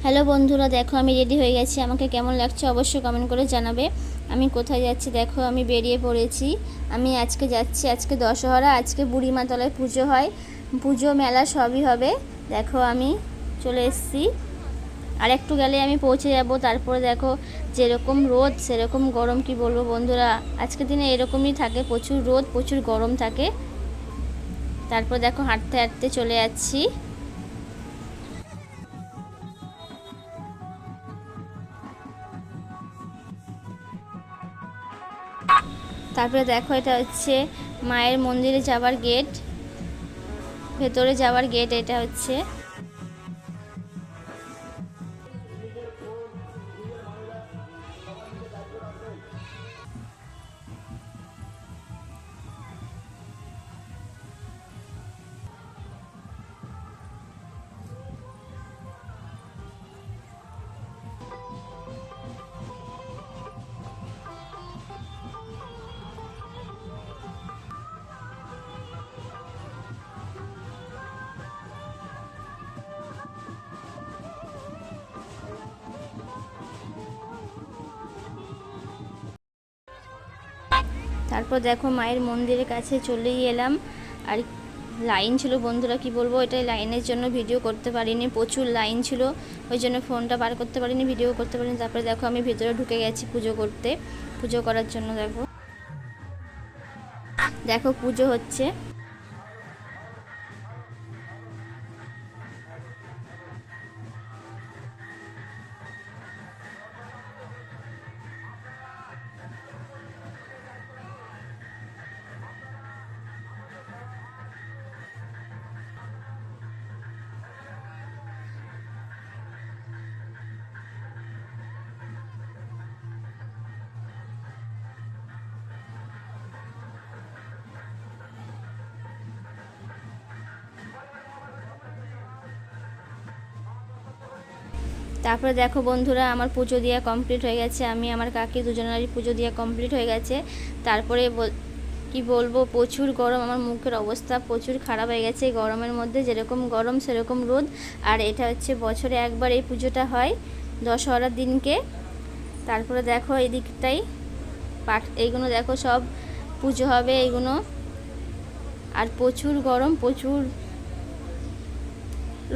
Hello বন্ধুরা, দেখো আমি রেডি হয়ে গেছি। আমাকে কেমন লাগছে অবশ্যই কমেন্ট করে জানাবে। আমি কোথায় যাচ্ছি দেখো, আমি বেরিয়ে পড়েছি। আমি আজকে যাচ্ছি, আজকে দশহরা, আজকে বুড়িমা তলায় পুজো হয়, পুজো মেলা সবই হবে। দেখো আমি চলে এসেছি, আর একটু গেলে আমি পৌঁছে যাব। তারপরে দেখো যেরকম রোদ সেরকম গরম, কি বলবো বন্ধুরা, আজকের দিনে এরকমই থাকে, প্রচুর রোদ প্রচুর গরম থাকে। তারপর দেখো হাঁটতে হাঁটতে চলে যাচ্ছি। তারপরে দেখো এটা হচ্ছে মায়ের মন্দিরে যাওয়ার গেট, ভেতরে যাওয়ার গেট এটা হচ্ছে। তারপর দেখো মায়ের মন্দিরের কাছে চলেই এলাম। আর লাইন ছিল বন্ধুরা, কি বলবো, এটাই লাইনের জন্য ভিডিও করতে পারিনি, প্রচুর লাইন ছিল, ওই জন্য ফোনটা বার করতে পারিনি, ভিডিও করতে পারিনি। তারপরে দেখো আমি ভিতরে ঢুকে গেছি পুজো করতে, পুজো করার জন্য। দেখো দেখো পুজো হচ্ছে। তারপরে দেখো বন্ধুরা আমার পুজো দেওয়া কমপ্লিট হয়ে গেছে, আমি আমার কাকি দুজনেরই পুজো দেওয়া কমপ্লিট হয়ে গেছে। তারপরে কি বলবো, প্রচুর গরম, আমার মুখের অবস্থা প্রচুর খারাপ হয়ে গেছে। এই গরমের মধ্যে যেরকম গরম সেরকম রোদ। আর এটা হচ্ছে বছরে একবার এই পুজোটা হয়, দশহরার দিনকে। তারপরে দেখো এই দিকটাই এইগুলো দেখো সব পুজো হবে এইগুলো। আর প্রচুর গরম, প্রচুর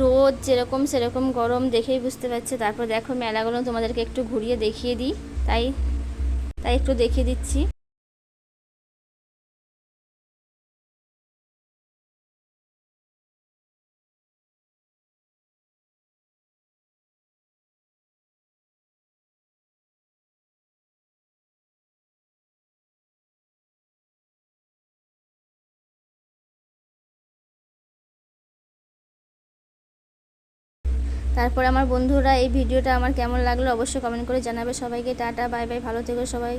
রোদ, যেরকম সেরকম গরম, দেখেই বুঝতে পারছে। তারপর দেখো মেলাগুলো তোমাদেরকে একটু ঘুরিয়ে দেখিয়ে দিই, তাই তাই একটু দেখিয়ে দিচ্ছি। তারপর আমার বন্ধুরা এই ভিডিওটা আমার কেমন লাগলো অবশ্যই কমেন্ট করে জানাবে। সবাইকে টাটা, বাই বাই, ভালো থেকো সবাই।